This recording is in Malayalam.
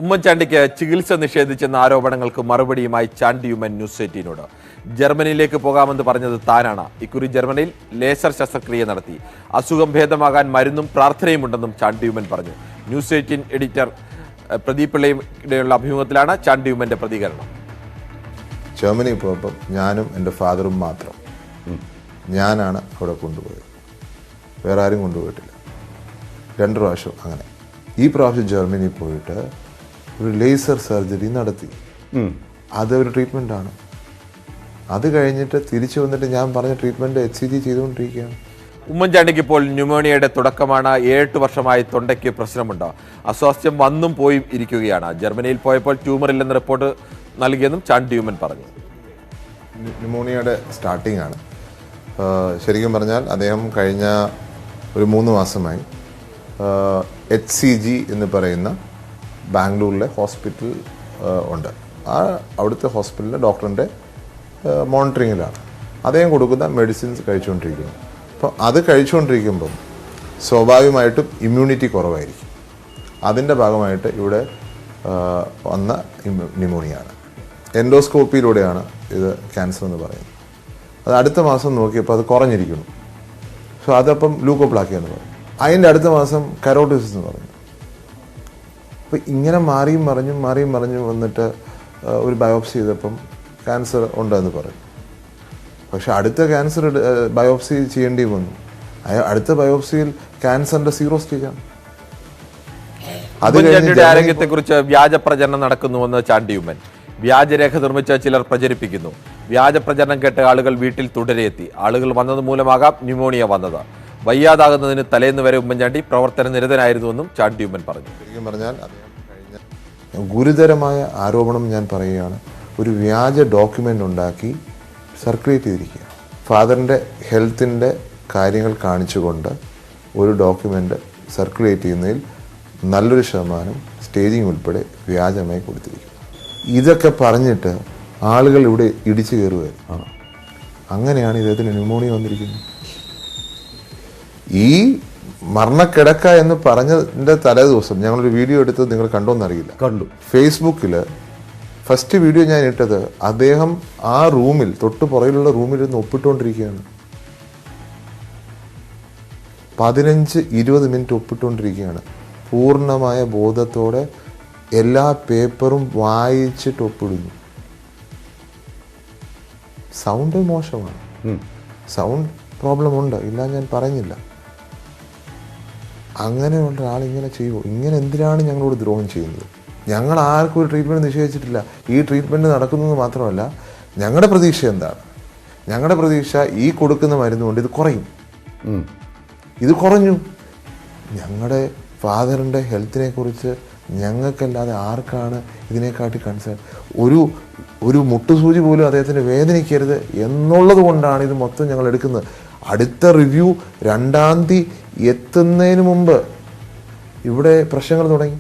ഉമ്മൻചാണ്ടിക്ക് ചികിത്സ നിഷേധിച്ചെന്ന ആരോപണങ്ങൾക്ക് മറുപടിയുമായി ചാണ്ടി ഉമ്മൻ ന്യൂസ് 18നോട്. ജർമ്മനിയിലേക്ക് പോകാമെന്ന് പറഞ്ഞത് താനാണ്. ഇക്കുറി ജർമ്മനിയിൽ ലേസർ ശസ്ത്രക്രിയ നടത്തി. അസുഖം ഭേദമാകാൻ മരുന്നും പ്രാർത്ഥനയും ഉണ്ടെന്നും ചാണ്ടി ഉമ്മൻ പറഞ്ഞു. ന്യൂസ് 18 എഡിറ്റർ പ്രദീപ് പിള്ളയുടെയുള്ള അഭിമുഖത്തിലാണ് ചാണ്ടി ഉമ്മന്റെ പ്രതികരണം. ജർമ്മനി പോയപ്പോൾ ഞാനും എൻ്റെ ഫാദറും മാത്രം. ഞാനാണ് അവിടെ കൊണ്ടുപോയത്, വേറെ ആരും കൊണ്ടുപോയിട്ടില്ല. 2 പ്രാവശ്യം അങ്ങനെ. ഈ പ്രാവശ്യം ജർമ്മനി പോയിട്ട് ഒരു ലേസർ സർജറി നടത്തി. അതൊരു ട്രീറ്റ്മെൻറ്റാണ്. അത് കഴിഞ്ഞിട്ട് തിരിച്ചു വന്നിട്ട് ഞാൻ പറഞ്ഞ ട്രീറ്റ്മെൻറ്റ് HCG ചെയ്തുകൊണ്ടിരിക്കുകയാണ്. ഉമ്മൻചാണ്ടിക്ക് ഇപ്പോൾ ന്യൂമോണിയയുടെ തുടക്കമാണ്. 7 വർഷമായി തൊണ്ടയ്ക്ക് പ്രശ്നമുണ്ട്. അസ്വാസ്ഥ്യം വന്നും പോയി ഇരിക്കുകയാണ്. ജർമ്മനിയിൽ പോയപ്പോൾ ട്യൂമർ ഇല്ലെന്ന് റിപ്പോർട്ട് നൽകിയെന്നും ചാണ്ടി ഉമ്മൻ പറഞ്ഞു. ന്യൂമോണിയയുടെ സ്റ്റാർട്ടിംഗ് ആണ്. ശരിക്കും പറഞ്ഞാൽ അദ്ദേഹം കഴിഞ്ഞ ഒരു 3 മാസമായി HCG എന്ന് പറയുന്ന ബാംഗ്ലൂരിലെ ഹോസ്പിറ്റൽ ഉണ്ട്. അവിടുത്തെ ഹോസ്പിറ്റലിലെ ഡോക്ടറിൻ്റെ മോണിറ്ററിങ്ങിലാണ് അദ്ദേഹം കൊടുക്കുന്ന മെഡിസിൻസ് കഴിച്ചുകൊണ്ടിരിക്കുന്നത്. അപ്പോൾ അത് കഴിച്ചുകൊണ്ടിരിക്കുമ്പം സ്വാഭാവികമായിട്ടും ഇമ്മ്യൂണിറ്റി കുറവായിരിക്കും. അതിൻ്റെ ഭാഗമായിട്ട് ഇവിടെ വന്ന ന്യൂമോണിയാണ്. എൻഡോസ്കോപ്പിയിലൂടെയാണ് ഇത് ക്യാൻസർ എന്ന് പറയുന്നത്. അത് അടുത്ത മാസം നോക്കിയപ്പോൾ അത് കുറഞ്ഞിരിക്കുന്നു. സോ അതപ്പം ലൂക്കോപ്ലാക്കിയ എന്ന് പറയും. അതിൻ്റെ അടുത്ത മാസം കരോട്ടിസിസ് എന്ന് പറഞ്ഞു. അപ്പോൾ ഇങ്ങനെ മാറിയും മറിഞ്ഞും വന്നിട്ട് ഒരു ബയോപ്സി ചെയ്തപ്പം ക്യാൻസർ ഉണ്ടെന്ന് പറയും. പക്ഷെ അടുത്ത ക്യാൻസർ ബയോപ്സി ചെയ്യേണ്ടി വന്നു. അടുത്ത ബയോപ്സിയിൽ ക്യാൻസറിന്റെ 0 സ്റ്റേജാണ്. ആരോഗ്യത്തെക്കുറിച്ച് വ്യാജ പ്രചരണം നടക്കുന്നുവെന്ന് ചാണ്ടി ഉമ്മൻ. വ്യാജരേഖ നിർമ്മിച്ച് ചിലർ പ്രചരിപ്പിക്കുന്നു. വ്യാജ പ്രചരണം കേട്ട് ആളുകൾ വീട്ടിൽ തുടരെയെത്തി. ആളുകൾ വന്നത് മൂലമാകാം ന്യൂമോണിയ വന്നത്. വയ്യാതാകുന്നതിന് തലേന്ന് വരെ ഉമ്മൻചാണ്ടി പ്രവർത്തന നിരതനായിരുന്നുവെന്നും ചാണ്ടി ഉമ്മൻ പറഞ്ഞു. ശരിക്കും പറഞ്ഞാൽ ഗുരുതരമായ ആരോപണം ഞാൻ പറയുകയാണ്. ഒരു വ്യാജ ഡോക്യുമെൻ്റ് ഉണ്ടാക്കി സർക്കുലേറ്റ് ചെയ്തിരിക്കുക. ഫാദറിൻ്റെ ഹെൽത്തിൻ്റെ കാര്യങ്ങൾ കാണിച്ചുകൊണ്ട് ഒരു ഡോക്യുമെൻ്റ് സർക്കുലേറ്റ് ചെയ്യുന്നതിൽ നല്ലൊരു ശതമാനം സ്റ്റേജിങ് ഉൾപ്പെടെ വ്യാജമായി കൊടുത്തിരിക്കുന്നു. ഇതൊക്കെ പറഞ്ഞിട്ട് ആളുകൾ ഇവിടെ ഇടിച്ചു കയറുകയാണ്. അങ്ങനെയാണ് ഇദ്ദേഹത്തിന് ന്യൂമോണിയ വന്നിരിക്കുന്നത്. ഈ മരണക്കിടക്ക എന്ന് പറഞ്ഞതിൻ്റെ തലേ ദിവസം ഞങ്ങളൊരു വീഡിയോ എടുത്തത് നിങ്ങൾ കണ്ടോന്നറിയില്ല. കണ്ടു. ഫേസ്ബുക്കിൽ ഫസ്റ്റ് വീഡിയോ ഞാൻ ഇട്ടത് അദ്ദേഹം ആ റൂമിൽ തൊട്ട് പുറകിലുള്ള റൂമിൽ നിന്ന് ഒപ്പിട്ടുകൊണ്ടിരിക്കുകയാണ്. 15-20 മിനിറ്റ് ഒപ്പിട്ടുകൊണ്ടിരിക്കുകയാണ്. പൂർണ്ണമായ ബോധത്തോടെ എല്ലാ പേപ്പറും വായിച്ചിട്ട് ഒപ്പിടുന്നു. സൗണ്ട് മോശമാണ്. സൗണ്ട് പ്രോബ്ലം ഉണ്ട്, ഇല്ല ഞാൻ പറഞ്ഞില്ല. അങ്ങനെയുള്ള ആളിങ്ങനെ ചെയ്യുമോ? ഇങ്ങനെ എന്തിനാണ് ഞങ്ങളോട് ദ്രോഹം ചെയ്യുന്നത്? ഞങ്ങൾ ആർക്കും ഒരു ട്രീറ്റ്മെൻറ്റ് നിഷേധിച്ചിട്ടില്ല. ഈ ട്രീറ്റ്മെൻറ്റ് നടക്കുന്നത് മാത്രമല്ല, ഞങ്ങളുടെ പ്രതീക്ഷ എന്താണ്? ഞങ്ങളുടെ പ്രതീക്ഷ ഈ കൊടുക്കുന്ന മരുന്നുകൊണ്ട് ഇത് കുറയും. ഇത് കുറഞ്ഞു. ഞങ്ങളുടെ ഫാദറിൻ്റെ ഹെൽത്തിനെ കുറിച്ച് ഞങ്ങൾക്കല്ലാതെ ആർക്കാണ് ഇതിനെക്കാട്ടി കൺസേൺ? ഒരു മുട്ടുസൂചി പോലും അദ്ദേഹത്തിന് വേദനിക്കരുത് എന്നുള്ളത് കൊണ്ടാണ് ഇത് മൊത്തം ഞങ്ങൾ എടുക്കുന്നത്. അടുത്ത റിവ്യൂ 2-ാം തീയതി എത്തുന്നതിന് മുമ്പ് ഇവിടെ പ്രശ്നങ്ങൾ തുടങ്ങി.